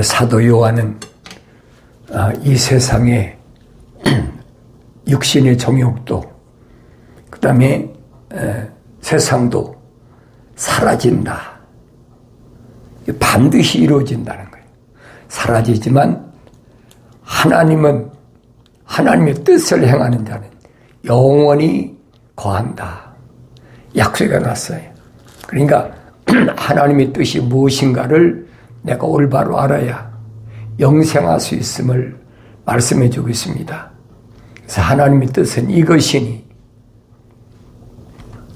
사도 요한은 이 세상에 육신의 정욕도 그 다음에 세상도 사라진다. 반드시 이루어진다는 거예요. 사라지지만 하나님은 하나님의 뜻을 행하는 자는 영원히 거한다. 약속이 났어요. 그러니까 하나님의 뜻이 무엇인가를 내가 올바로 알아야 영생할 수 있음을 말씀해 주고 있습니다. 그래서 하나님의 뜻은 이것이니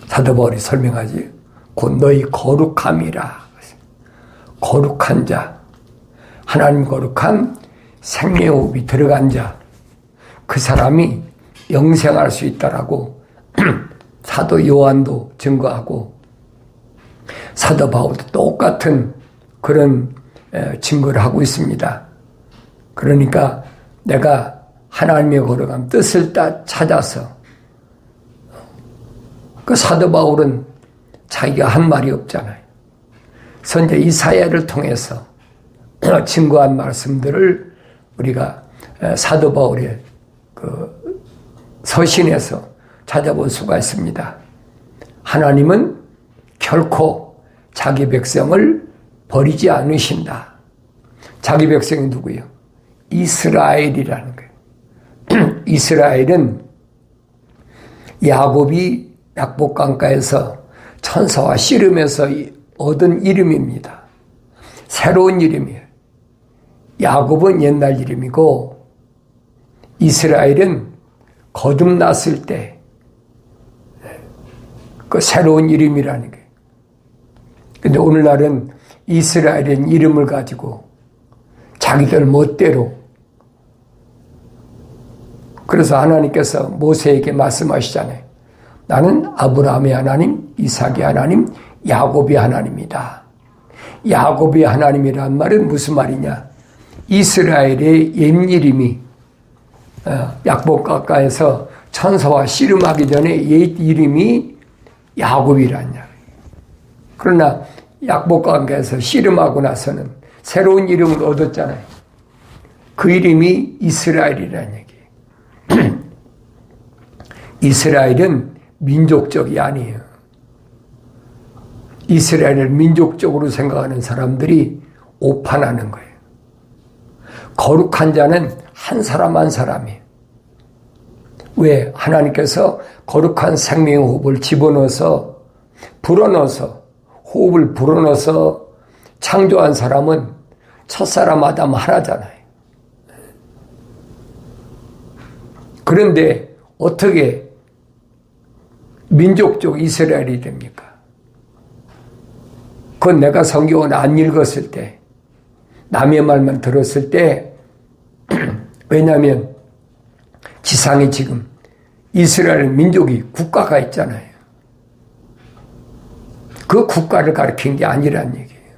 사도 바울이 설명하지. 곧 너희 거룩함이라. 거룩한 자, 하나님 거룩한 생명호흡이 들어간 자, 그 사람이 영생할 수 있다라고 사도 요한도 증거하고 사도 바울도 똑같은 그런 증거를 하고 있습니다. 그러니까 내가 하나님의 거룩한 뜻을 찾아서 그 사도 바울은 자기가 한 말이 없잖아요. 선제 이사야를 통해서 증거한 말씀들을 우리가 사도 바울의 그 서신에서 찾아볼 수가 있습니다. 하나님은 결코 자기 백성을 버리지 않으신다. 자기 백성이 누구예요? 이스라엘이라는 거예요. 이스라엘은 야곱이 약복강가에서 천사와 씨름해서 얻은 이름입니다. 새로운 이름이에요. 야곱은 옛날 이름이고 이스라엘은 거듭났을 때 그 새로운 이름이라는 거예요. 근데 오늘날은 이스라엘은 이름을 가지고 자기들 멋대로, 그래서 하나님께서 모세에게 말씀하시잖아요. 나는 아브라함의 하나님, 이삭의 하나님, 야곱의 하나님이다. 야곱의 하나님이란 말은 무슨 말이냐? 이스라엘의 옛 이름이 약복강가에서 천사와 씨름하기 전에 옛 이름이 야곱이란 이야기. 그러나 약복강가에서 씨름하고 나서는 새로운 이름을 얻었잖아요. 그 이름이 이스라엘이라는 얘기예요. 이스라엘은 민족적이 아니에요. 이스라엘을 민족적으로 생각하는 사람들이 오판하는 거예요. 거룩한 자는 한 사람 한 사람이에요. 왜? 하나님께서 거룩한 생명의 호흡을 집어넣어서 불어넣어서 호흡을 불어넣어서 창조한 사람은 첫사람 아담 하나잖아요. 그런데 어떻게 민족적 이스라엘이 됩니까? 그건 내가 성경을 안 읽었을 때, 남의 말만 들었을 때, 왜냐하면 지상에 지금 이스라엘 민족이 국가가 있잖아요. 그 국가를 가리킨 게 아니란 얘기예요.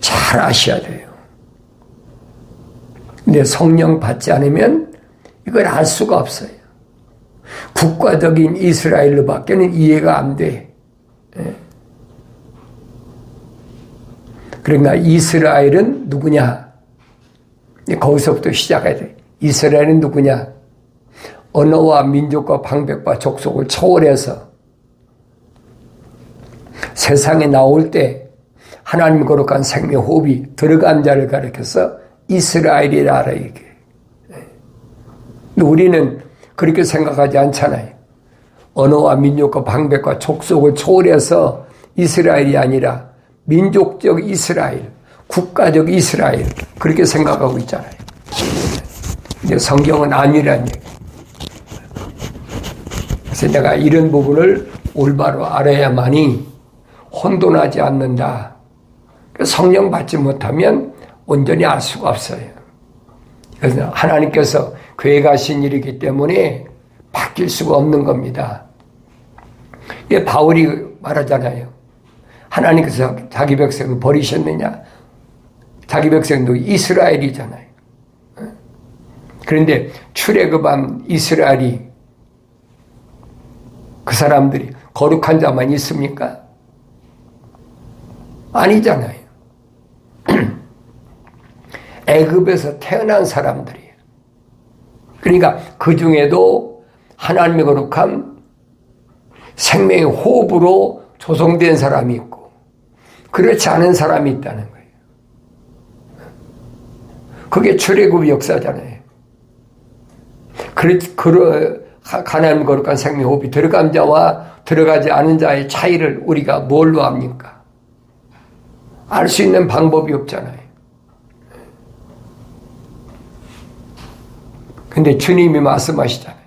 잘 아셔야 돼요. 근데 성령 받지 않으면 이걸 알 수가 없어요. 국가적인 이스라엘로 밖에는 이해가 안 돼. 그러니까 이스라엘은 누구냐? 거기서부터 시작해야 돼. 이스라엘은 누구냐? 언어와 민족과 방백과 족속을 초월해서 세상에 나올 때 하나님 거룩한 생명 호흡이 들어간 자를 가리켜서 이스라엘이라 얘기해. 근데 우리는 그렇게 생각하지 않잖아요. 언어와 민족과 방백과 족속을 초월해서 이스라엘이 아니라 민족적 이스라엘, 국가적 이스라엘, 그렇게 생각하고 있잖아요. 근데 성경은 아니란 얘기. 그래서 내가 이런 부분을 올바로 알아야만이 혼돈하지 않는다. 성령 받지 못하면 온전히 알 수가 없어요. 그래서 하나님께서 계획하신 일이기 때문에 바뀔 수가 없는 겁니다. 예, 바울이 말하잖아요. 하나님께서 자기 백성을 버리셨느냐? 자기 백성도 이스라엘이잖아요. 그런데 출애굽한 이스라엘이, 그 사람들이 거룩한 자만 있습니까? 아니잖아요. 애굽에서 태어난 사람들이에요. 그러니까 그 중에도 하나님의 거룩한 생명의 호흡으로 조성된 사람이 있고 그렇지 않은 사람이 있다는 거예요. 그게 출애굽 역사잖아요. 하나님 거룩한 생명의 호흡이 들어간 자와 들어가지 않은 자의 차이를 우리가 뭘로 합니까? 알 수 있는 방법이 없잖아요. 근데 주님이 말씀하시잖아요.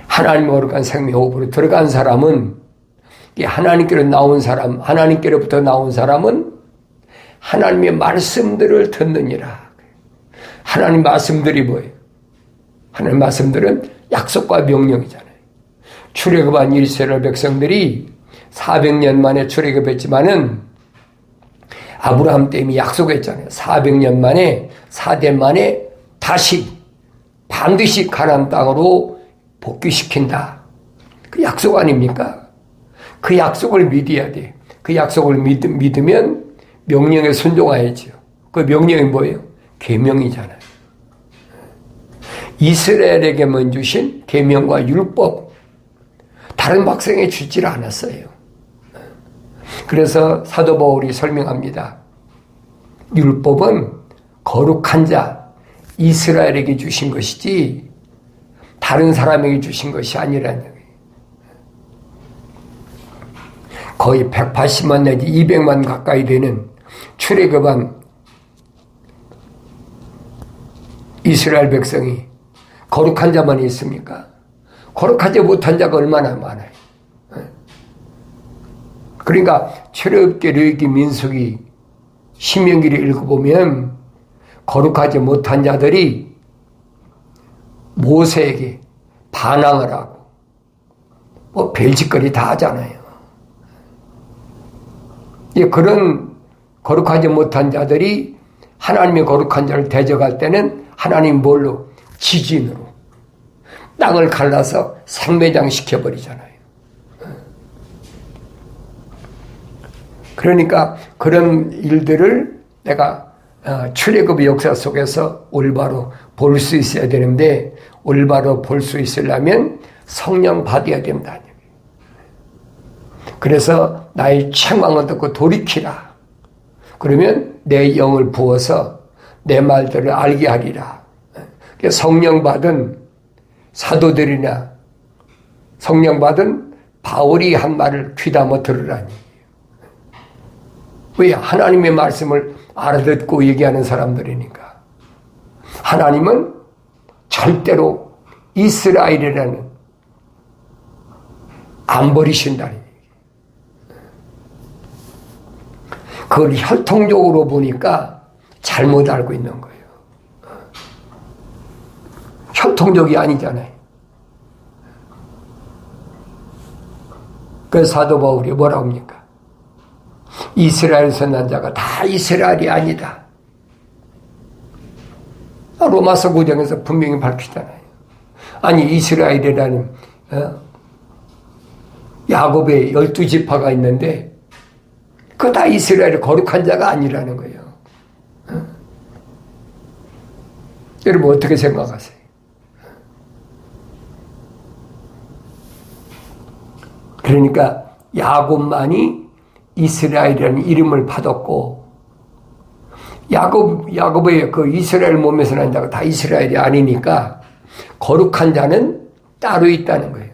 하나님 거룩한 생명의 호흡으로 들어간 사람은, 하나님께로 나온 사람, 하나님께로부터 나온 사람은 하나님의 말씀들을 듣느니라. 하나님 말씀들이 뭐예요? 하나님 말씀들은 약속과 명령이잖아요. 출애굽한 이스라엘 백성들이 400년 만에 출애굽했지만은 아브라함 때 이미 약속했잖아요. 400년 만에, 4대 만에 다시 반드시 가나안 땅으로 복귀시킨다. 그 약속 아닙니까? 그 약속을 믿어야 돼. 그 약속을 믿으면 명령에 순종해야죠. 그 명령이 뭐예요? 계명이잖아요. 이스라엘에게만 주신 계명과 율법, 다른 백성에 주질 않았어요. 그래서 사도 바울이 설명합니다. 율법은 거룩한 자 이스라엘에게 주신 것이지 다른 사람에게 주신 것이 아니라는 거예요. 거의 180만 내지 200만 가까이 되는 출애굽한 이스라엘 백성이 거룩한 자만 있습니까? 거룩하지 못한 자가 얼마나 많아요. 그러니까 출애굽기, 레위기, 민수기, 신명기를 읽어보면 거룩하지 못한 자들이 모세에게 반항을 하고 별짓거리 다 하잖아요. 그런 거룩하지 못한 자들이 하나님의 거룩한 자를 대적할 때는 하나님 뭘로? 지진으로 땅을 갈라서 생매장시켜버리잖아요. 그러니까 그런 일들을 내가 출애굽의 역사 속에서 올바로 볼 수 있어야 되는데, 올바로 볼 수 있으려면 성령 받아야 된다. 그래서 나의 책망을 듣고 돌이키라. 그러면 내 영을 부어서 내 말들을 알게 하리라. 성령 받은 사도들이나 성령 받은 바울이 한 말을 귀담아 들으라니. 왜? 하나님의 말씀을 알아듣고 얘기하는 사람들이니까. 하나님은 절대로 이스라엘이라는 안 버리신다는 얘기예요. 그걸 혈통적으로 보니까 잘못 알고 있는 거예요. 혈통적이 아니잖아요. 그래서 사도 바울이 뭐라고 합니까? 이스라엘에서 난 자가 다 이스라엘이 아니다. 로마서 9장에서 분명히 밝히잖아요. 아니, 이스라엘이라는 야곱의 12지파가 있는데 그거 다 이스라엘의 거룩한 자가 아니라는 거예요. 여러분 어떻게 생각하세요? 그러니까 야곱만이 이스라엘이라는 이름을 받았고, 야곱의 그 이스라엘 몸에서 난 자가 다 이스라엘이 아니니까 거룩한 자는 따로 있다는 거예요.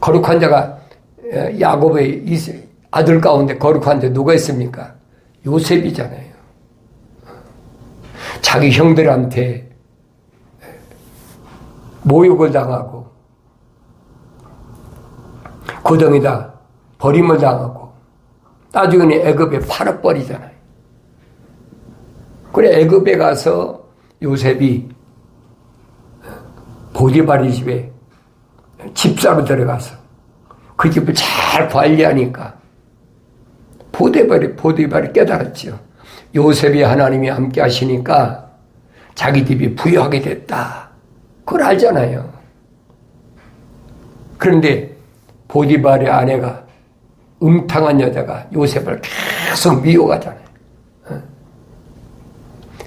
거룩한 자가 야곱의 아들 가운데 거룩한 자 누가 있습니까? 요셉이잖아요. 자기 형들한테 모욕을 당하고 고등이다 버림을 당하고 나중에는 애굽에 팔아버리잖아요. 그래 애굽에 가서 요셉이 보디발의 집에 집사로 들어가서 그 집을 잘 관리하니까 보디발이 깨달았죠. 요셉이 하나님이 함께 하시니까 자기 집이 부유하게 됐다. 그걸 알잖아요. 그런데 보디발의 아내가 음탕한 여자가 요셉을 계속 미워하잖아요.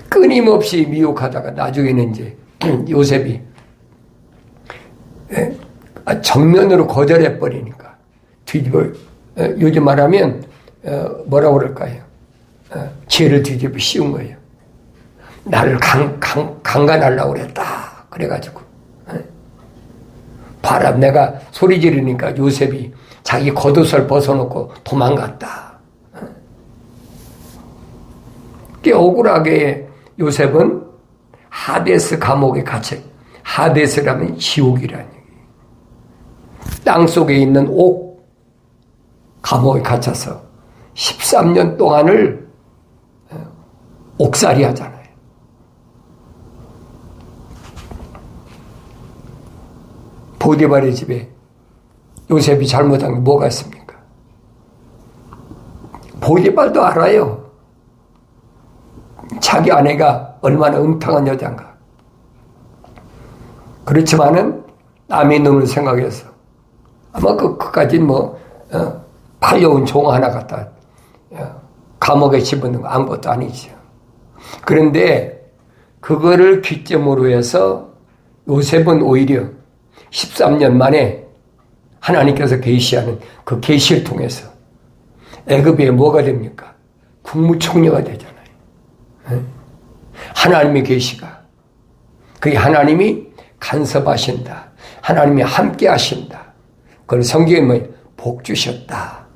끊임없이 미혹하다가 나중에는 이제 요셉이 정면으로 거절해버리니까 뒤집어, 요즘 말하면 뭐라고 그럴까요? 죄를 뒤집어 씌운 거예요. 나를 강간하려고 그랬다. 그래가지고 봐라, 내가 소리 지르니까 요셉이 자기 겉옷을 벗어놓고 도망갔다. 꽤 억울하게 요셉은 하데스 감옥에 갇혀. 하데스라면 지옥이라는 얘기. 땅 속에 있는 옥 감옥에 갇혀서 13년 동안을 옥살이 하잖아요. 보디발의 집에 요셉이 잘못한 게 뭐가 있습니까? 보디발도 알아요. 자기 아내가 얼마나 엉뚱한 여잔가. 그렇지만은 남의 눈을 생각해서 아마 그까진 팔려온 종 하나 갖다 감옥에 집어넣는 거 아무것도 아니죠. 그런데 그거를 기점으로 해서 요셉은 오히려 13년 만에 하나님께서 계시하는 그 계시를 통해서 애굽에 뭐가 됩니까? 국무총리가 되잖아요. 하나님의 계시가, 그게 하나님이 간섭하신다, 하나님이 함께 하신다. 그걸 성경에 복 주셨다.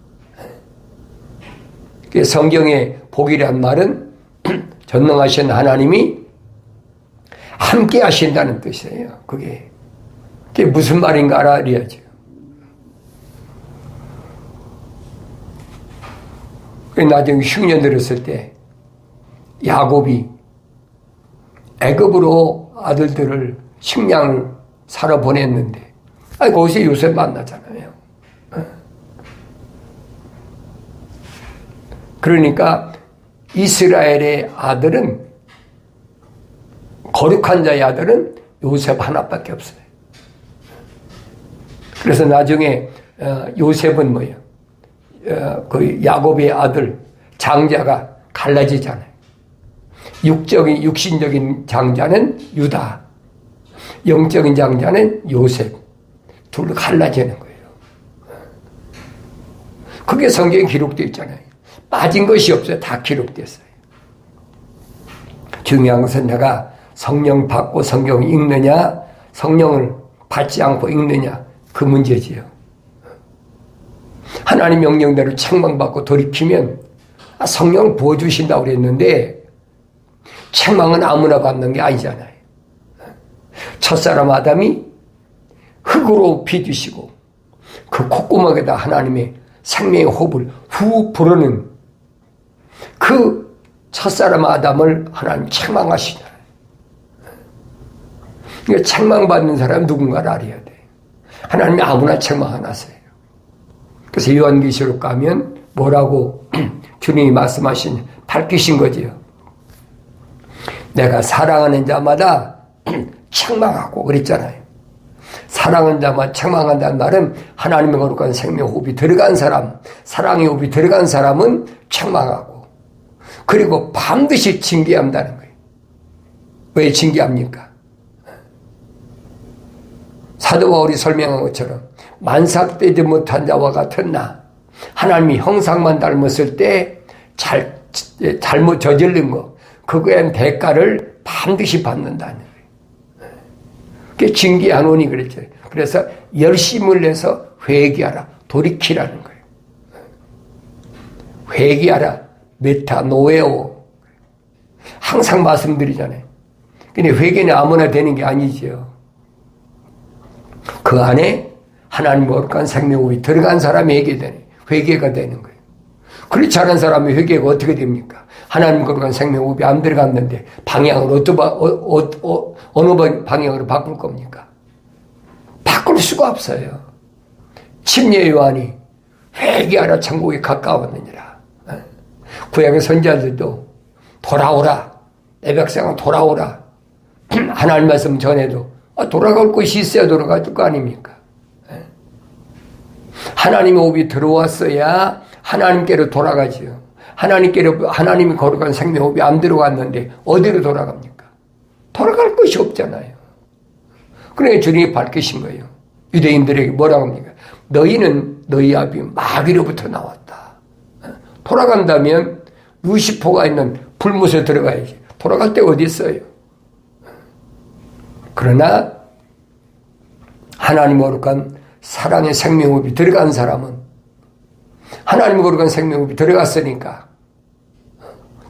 성경의 복이란 말은 전능하신 하나님이 함께 하신다는 뜻이에요. 그게 무슨 말인가 알아야죠. 나중에 흉년 들었을 때 야곱이 애굽으로 아들들을 식량을 사러 보냈는데 거기서 요셉 만나잖아요. 그러니까 이스라엘의 아들은, 거룩한 자의 아들은 요셉 하나밖에 없어요. 그래서 나중에 요셉은 뭐예요? 그 야곱의 아들 장자가 갈라지잖아요. 육신적인 장자는 유다, 영적인 장자는 요셉. 둘로 갈라지는 거예요. 그게 성경에 기록되어 있잖아요. 빠진 것이 없어요. 다 기록됐어요. 중요한 것은 내가 성령 받고 성경을 읽느냐, 성령을 받지 않고 읽느냐, 그 문제지요. 하나님 명령대로 책망받고 돌이키면 성령을 부어주신다고 그랬는데 책망은 아무나 받는 게 아니잖아요. 첫사람 아담이 흙으로 빚으시고 그 콧구멍에다 하나님의 생명의 호흡을 후 불어는 그 첫사람 아담을 하나님 책망하시잖아요. 그러니까 책망받는 사람은 누군가를 알아야 돼. 하나님이 아무나 책망 안 하세요. 그래서 요한계시록 가면 뭐라고 주님이 말씀하신, 밝히신 거지요. 내가 사랑하는 자마다 책망하고 그랬잖아요. 사랑하는 자마다 책망한다는 말은 하나님의 거룩한 생명 호흡이 들어간 사람, 사랑의 호흡이 들어간 사람은 책망하고, 그리고 반드시 징계한다는 거예요. 왜 징계합니까? 사도 바울이 설명한 것처럼 만삭되지 못한 자와 같은 나, 하나님이 형상만 닮았을 때 잘못 저지른 거, 그거에 대가를 반드시 받는다는 거예요. 그게 징계하노니 그랬죠. 그래서 열심을 내서 회개하라, 돌이키라는 거예요. 회개하라, 메타노에오. 항상 말씀드리잖아요. 근데 회개는 아무나 되는 게 아니죠. 그 안에 하나님 거룩한 생명이 들어간 사람에게 회개가 되는 거예요. 그렇지 않은 사람의 회개가 어떻게 됩니까? 하나님 거룩한 생명이 안 들어갔는데 방향을 어느 방향으로 바꿀 겁니까? 바꿀 수가 없어요. 침례 요한이 회개하라, 천국이 가까웠느니라. 구약의 선지자들도 돌아오라, 내 백성아 돌아오라. 하나님 말씀 전에도 돌아갈 곳이 있어야 돌아갈 거 아닙니까? 하나님의 호흡이 들어왔어야 하나님께로 돌아가지요. 하나님이 거룩한 생명호흡이 안 들어갔는데 어디로 돌아갑니까? 돌아갈 것이 없잖아요. 그러니까 주님이 밝히신 거예요. 유대인들에게 뭐라고 합니까? 너희는 너희 아비 마귀로부터 나왔다. 돌아간다면 루시퍼가 있는 불못에 들어가야지. 돌아갈 데 어디 있어요? 그러나 하나님 거룩한 사랑의 생명호흡이 들어간 사람은 하나님 거룩한 생명호흡이 들어갔으니까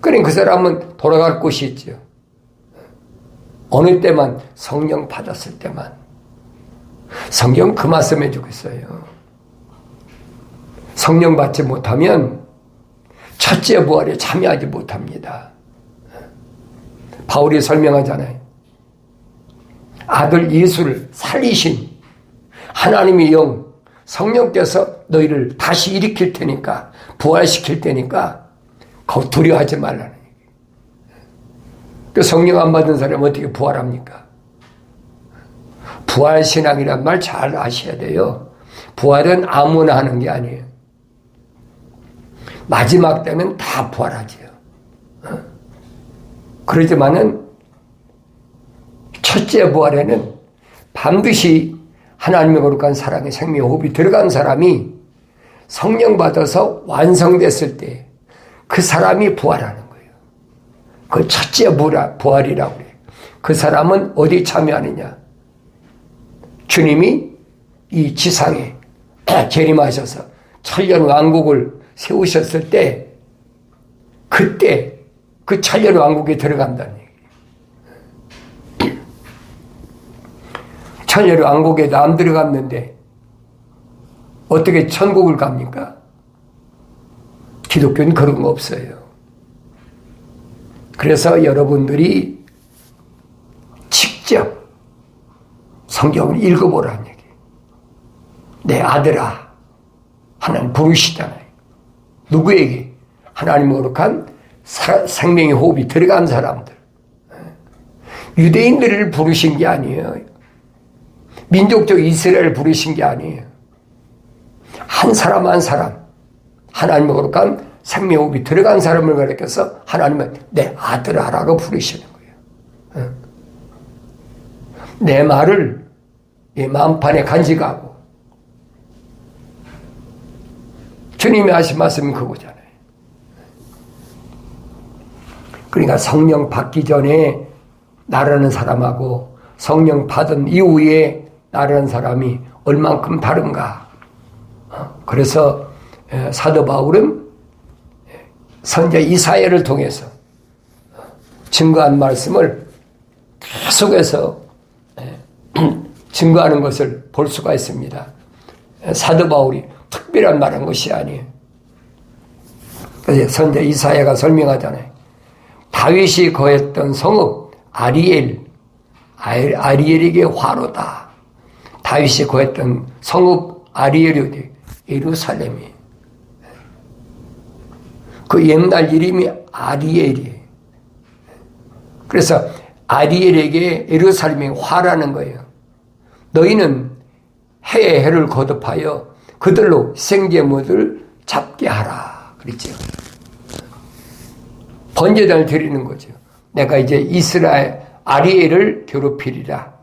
그러니까 그 사람은 돌아갈 곳이 있죠. 어느 때만? 성령 받았을 때만. 성경 그 말씀 해주겠어요. 성령 받지 못하면 첫째 부활에 참여하지 못합니다. 바울이 설명하잖아요. 아들 예수를 살리신 하나님의 영 성령께서 너희를 다시 일으킬 테니까 부활시킬 테니까 거기 두려워하지 말라는 얘기예요. 그 성령 안 받은 사람은 어떻게 부활합니까? 부활신앙이란 말 잘 아셔야 돼요. 부활은 아무나 하는 게 아니에요. 마지막 때는 다 부활하죠. 그러지만은 첫째 부활에는 반드시 하나님의 거룩한 사랑의 생명호흡이 들어간 사람이 성령 받아서 완성됐을 때 그 사람이 부활하는 거예요. 그 첫째 부활이라고 그래요. 그 사람은 어디 참여하느냐? 주님이 이 지상에 재림하셔서 천년 왕국을 세우셨을 때 그때 그 천년 왕국에 들어간다는 얘기예요. 천년 왕국에도 안 들어갔는데 어떻게 천국을 갑니까? 기독교는 그런 거 없어요. 그래서 여러분들이 직접 성경을 읽어보라는 얘기예요. 내 아들아 하나님 부르시잖아요. 누구에게? 하나님 거룩한 생명의 호흡이 들어간 사람들. 유대인들을 부르신 게 아니에요. 민족적 이스라엘을 부르신 게 아니에요. 한 사람 한 사람 하나님 거룩한 생명호흡이 들어간 사람을 가리켜서 하나님은 내 아들아라고 부르시는 거예요. 내 말을 이 마음판에 간직하고 주님이 하신 말씀은 그거잖아요. 그러니까 성령 받기 전에 나라는 사람하고 성령 받은 이후에 나라는 사람이 얼만큼 다른가. 그래서 사도 바울은 선자 이사야를 통해서 증거한 말씀을 계속해서 증거하는 것을 볼 수가 있습니다. 사도 바울이 특별한 말한 것이 아니에요. 그래서 선자 이사야가 설명하잖아요. 다윗이 거했던 성읍 아리엘에게 화로다. 다윗이 거했던 성읍 아리엘이 예루살렘이. 그 옛날 이름이 아리엘이에요. 그래서 아리엘에게 예루살렘이 화라는 거예요. 너희는 해에 해를 거듭하여 그들로 생제물을 잡게 하라. 그랬죠. 번제단을 드리는 거죠. 내가 이제 이스라엘 아리엘을 괴롭히리라.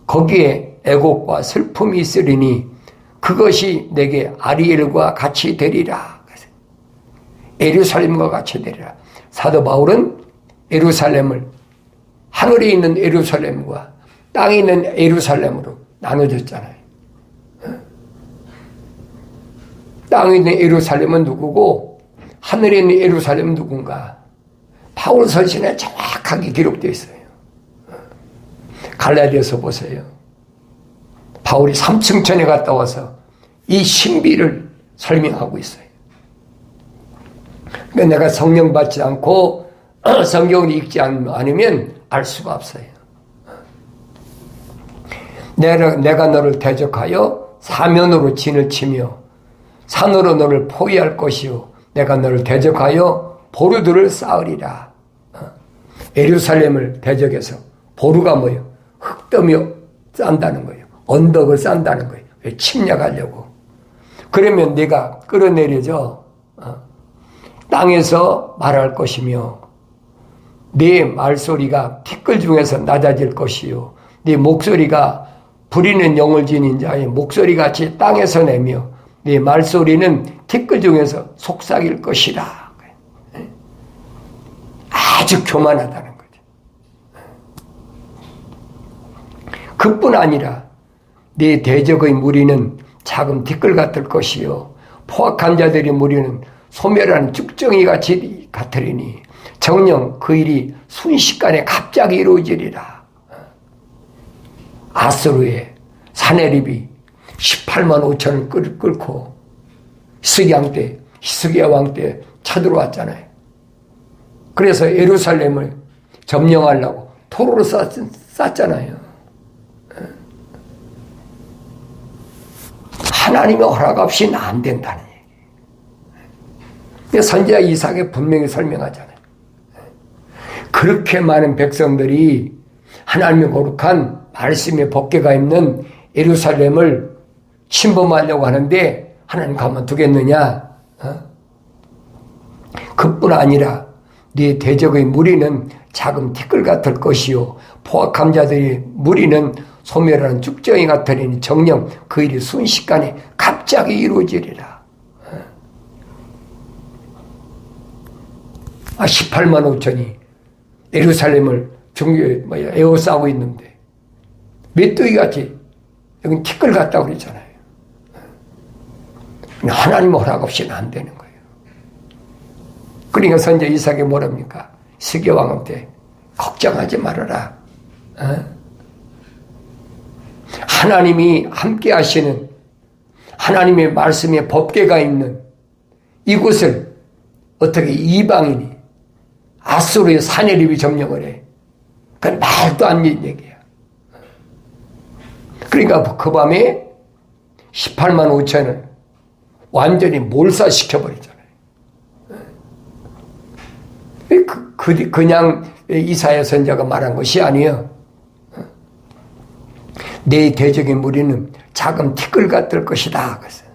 거기에 애곡과 슬픔이 있으리니 그것이 내게 아리엘과 같이 되리라. 예루살렘과 같이 되리라. 사도 바울은 예루살렘을 하늘에 있는 예루살렘과 땅에 있는 예루살렘으로 나눠졌잖아요. 땅에 있는 예루살렘은 누구고 하늘에 있는 예루살렘은 누군가? 바울 서신에 정확하게 기록되어 있어요. 갈라디아서 보세요. 바울이 삼층천에 갔다 와서 이 신비를 설명하고 있어요. 그러니까 내가 성령 받지 않고 성경을 읽지 않으면 알 수가 없어요. 내가 너를 대적하여 사면으로 진을 치며 산으로 너를 포위할 것이요 내가 너를 대적하여 보루들을 쌓으리라. 예루살렘을 대적해서 보루가 뭐예요? 흙더미 쌓는다는 거예요. 언덕을 쌓는다는 거예요. 왜? 침략하려고. 그러면 네가 끌어내려져 땅에서 말할 것이며 네 말소리가 티끌 중에서 낮아질 것이요 네 목소리가 부리는 영을 지닌 자의 목소리같이 땅에서 내며 네 말소리는 티끌 중에서 속삭일 것이라. 아주 교만하다는 거죠. 그뿐 아니라 네 대적의 무리는 작은 티끌 같을 것이요 포악한 자들의 무리는 소멸하는 쭉정이 같이 같으리니 정녕 그 일이 순식간에 갑자기 이루어지리라. 아수르의 사네립이 18만 5천을 끌고 히스기야 왕 때 쳐들어왔잖아요. 그래서 예루살렘을 점령하려고 토로를 쌌잖아요. 하나님의 허락 없이는 안 된다는 얘기예요. 선지자 이삭에 분명히 설명하잖아요. 그렇게 많은 백성들이 하나님의 거룩한 말씀의 법궤가 있는 예루살렘을 침범하려고 하는데 하나님 가만두겠느냐? 그뿐 아니라 네 대적의 무리는 작은 티끌 같을 것이요 포악한 자들의 무리는 소멸하는 쭉정이 같으리니 정녕 그 일이 순식간에 갑자기 이루어지리라. 18만 5천이 예루살렘을 에워싸고 있는데 메뚜기같이 여긴 티끌 같다고 그랬잖아요. 하나님 허락 없이는 안 되는 거예요. 그러니까 선지자 이삭이 뭐랍니까? 시기야 왕한테 걱정하지 말아라. 하나님이 함께 하시는 하나님의 말씀의 법궤가 있는 이곳을 어떻게 이방인이 아수르의 사네립이 점령을 해. 그건 말도 안 되는 얘기야. 그러니까 그 밤에 18만 5천을 완전히 몰살시켜버리잖아요. 그냥 이사야 선지자가 말한 것이 아니에요. 내 대적의 무리는 작은 티끌 같을 것이다. 그래서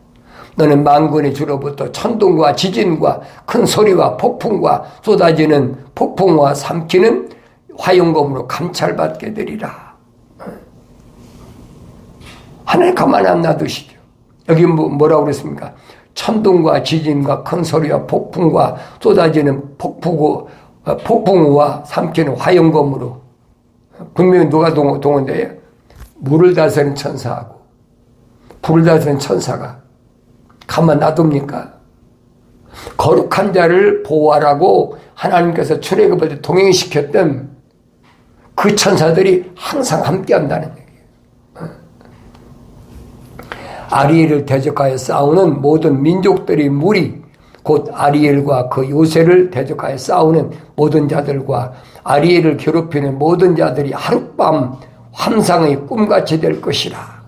너는 만군의 주로부터 천둥과 지진과 큰 소리와 폭풍과 쏟아지는 폭풍과 삼키는 화용검으로 감찰받게 되리라. 하나님 가만 안 놔두시죠. 여기 뭐라고 그랬습니까? 천둥과 지진과 큰 소리와 폭풍과 쏟아지는 폭풍우와 삼키는 화용검으로. 분명히 누가 동원돼요? 물을 다스리는 천사하고 불을 다스리는 천사가 가만 놔둡니까? 거룩한 자를 보호하라고 하나님께서 출애굽을 때 동행시켰던 그 천사들이 항상 함께 한다는 얘기예요. 아리엘을 대적하여 싸우는 모든 민족들의 무리, 곧 아리엘과 그 요새를 대적하여 싸우는 모든 자들과 아리엘을 괴롭히는 모든 자들이 하룻밤 환상의 꿈같이 될 것이라.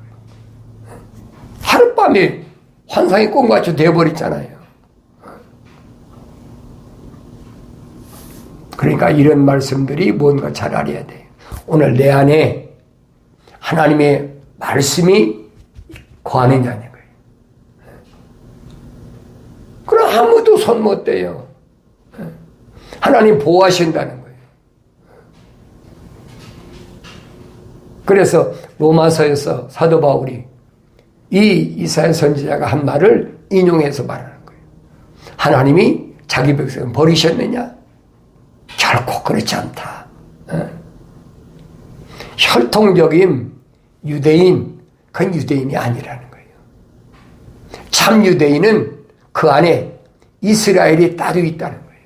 하룻밤에 환상의 꿈같이 되어버렸잖아요. 그러니까 이런 말씀들이 뭔가 잘 알아야 돼요. 오늘 내 안에 하나님의 말씀이 거하느냐는 거예요. 그럼 아무도 손 못 대요. 하나님 보호하신다는 거예요. 그래서 로마서에서 사도 바울이 이 이사야 선지자가 한 말을 인용해서 말하는 거예요. 하나님이 자기 백성을 버리셨느냐? 결코 그렇지 않다. 혈통적인 유대인, 그건 유대인이 아니라는 거예요. 참 유대인은 그 안에 이스라엘이 따로 있다는 거예요.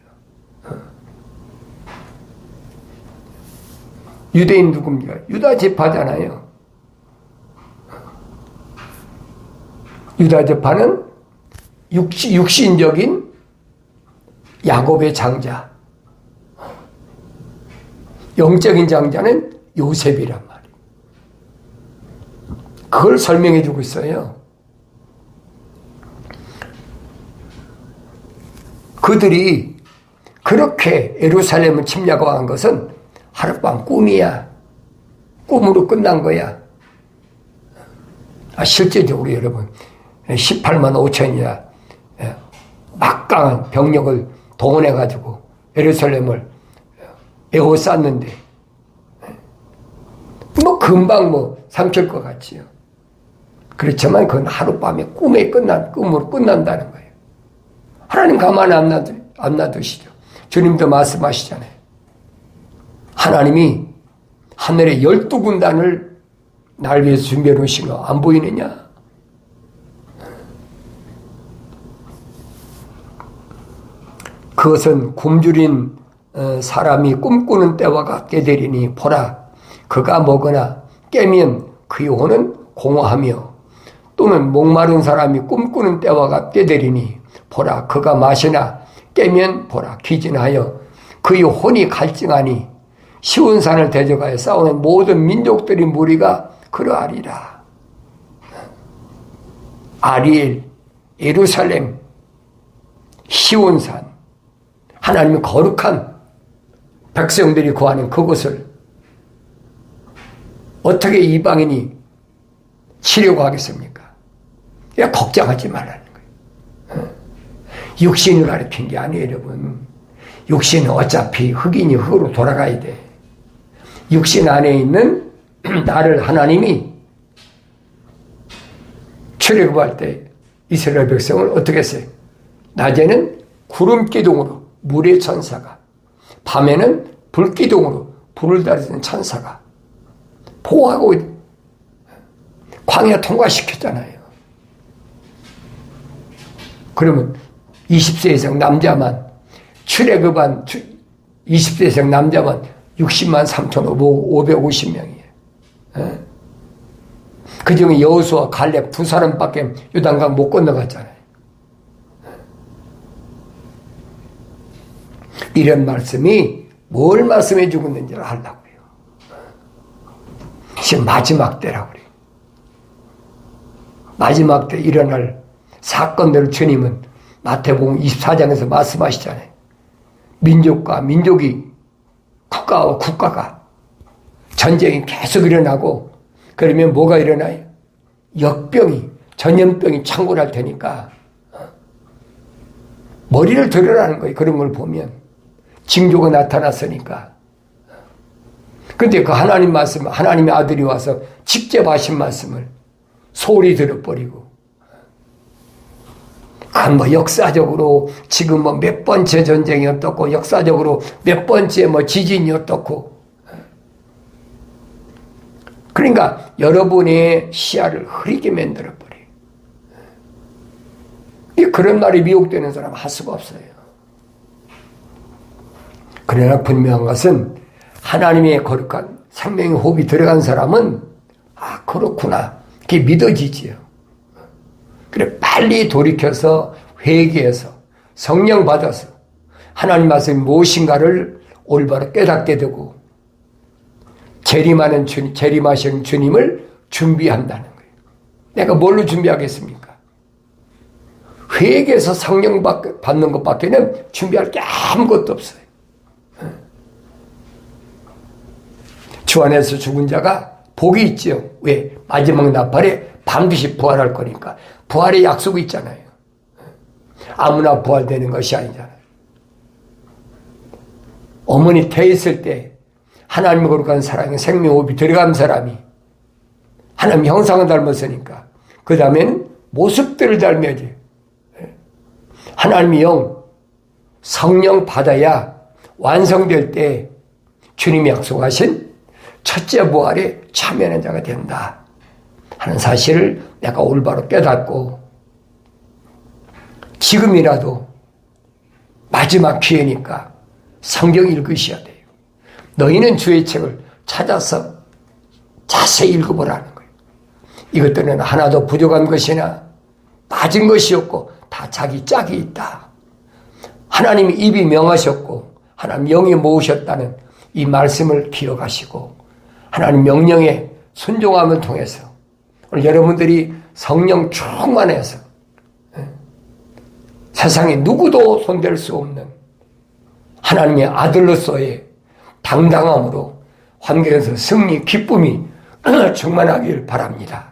유대인 누굽니까? 유다 지파잖아요. 유다 지파는 육신적인 야곱의 장자, 영적인 장자는 요셉이란 말이에요. 그걸 설명해 주고 있어요. 그들이 그렇게 예루살렘을 침략한 것은 하룻밤 꿈이야. 꿈으로 끝난 거야. 실제적으로 여러분 18만 5천이야 막강한 병력을 동원해가지고 예루살렘을 에워쌌는데 뭐 금방 삼킬 것 같지요. 그렇지만 그건 하룻밤에 꿈으로 끝난다는 거예요. 하나님 가만 안 놔두시죠. 주님도 말씀하시잖아요. 하나님이 하늘의 12군단을 날 위해서 준비해 놓으신 거 안 보이느냐? 그것은 굶주린 사람이 꿈꾸는 때와 같게 되리니 보라, 그가 먹으나 깨면 그 영혼은 공허하며, 또는 목마른 사람이 꿈꾸는 때와 같게 되리니 보라, 그가 마시나 깨면 보라 기진하여 그의 혼이 갈증하니 시온 산을 대적하여 싸우는 모든 민족들의 무리가 그러하리라. 아리엘, 예루살렘, 시온산, 하나님의 거룩한 백성들이 구하는 그곳을 어떻게 이방인이 치려고 하겠습니까? 그냥 걱정하지 말라는 거예요. 육신을 가리킨 게 아니에요, 여러분. 육신은 어차피 흙이니 흙으로 돌아가야 돼. 육신 안에 있는 나를 하나님이 출애굽할 때 이스라엘 백성을 어떻게 했어요? 낮에는 구름 기둥으로 물의 천사가, 밤에는 불 기둥으로 불을 다루는 천사가 보호하고 광야 통과시켰잖아요. 그러면 20세 이상 남자만 출애굽한 20세 이상 남자만 60만 3,550명이에요. 그 중에 여호수아, 갈렙 두 사람밖에 요단강 못 건너갔잖아요. 이런 말씀이 뭘 말씀해 주고 있는지를 알라고요. 지금 마지막 때라고 그래요. 마지막 때 일어날 사건들을 주님은 마태복음 24장에서 말씀하시잖아요. 민족과 민족이, 국가와 국가가 전쟁이 계속 일어나고, 그러면 뭐가 일어나요? 역병이, 전염병이 창궐할 테니까 머리를 들으라는 거예요. 그런 걸 보면 징조가 나타났으니까. 근데 그 하나님 말씀, 하나님의 아들이 와서 직접 하신 말씀을 소홀히 들어버리고, 뭐 역사적으로 지금 뭐 몇 번째 전쟁이 어떻고, 역사적으로 몇 번째 뭐 지진이 어떻고. 그러니까 여러분의 시야를 흐리게 만들어버려요. 그런 말이 미혹되는 사람은 할 수가 없어요. 그러나 분명한 것은 하나님의 거룩한 생명의 호흡이 들어간 사람은 아, 그렇구나, 그게 믿어지지요. 그래, 빨리 돌이켜서 회개해서 성령 받아서 하나님 말씀이 무엇인가를 올바로 깨닫게 되고 재림하신 주님을 준비한다는 거예요. 내가 뭘로 준비하겠습니까? 회개해서 성령 받는 것밖에는 준비할 게 아무것도 없어요. 주 안에서 죽은 자가 복이 있죠. 왜? 마지막 나팔에 반드시 부활할 거니까. 부활의 약속이 있잖아요. 아무나 부활되는 것이 아니잖아요. 어머니 태했을 때 하나님의 거룩한 사랑에 생명호흡이 들어간 사람이 하나님 형상을 닮았으니까 그 다음에는 모습들을 닮아야지. 하나님의 영, 성령 받아야 완성될 때 주님이 약속하신 첫째 부활에 참여하는 자가 된다 하는 사실을 내가 올바로 깨닫고, 지금이라도 마지막 기회니까 성경 읽으셔야 돼요. 너희는 주의 책을 찾아서 자세히 읽어보라는 거예요. 이것들은 하나도 부족한 것이나 빠진 것이 없고 다 자기 짝이 있다. 하나님이 입이 명하셨고 하나님 영이 모으셨다는 이 말씀을 기억하시고 하나님 명령에 순종함을 통해서 오늘 여러분들이 성령 충만해서 세상에 누구도 손댈 수 없는 하나님의 아들로서의 당당함으로 환경에서 승리, 기쁨이 충만하길 바랍니다.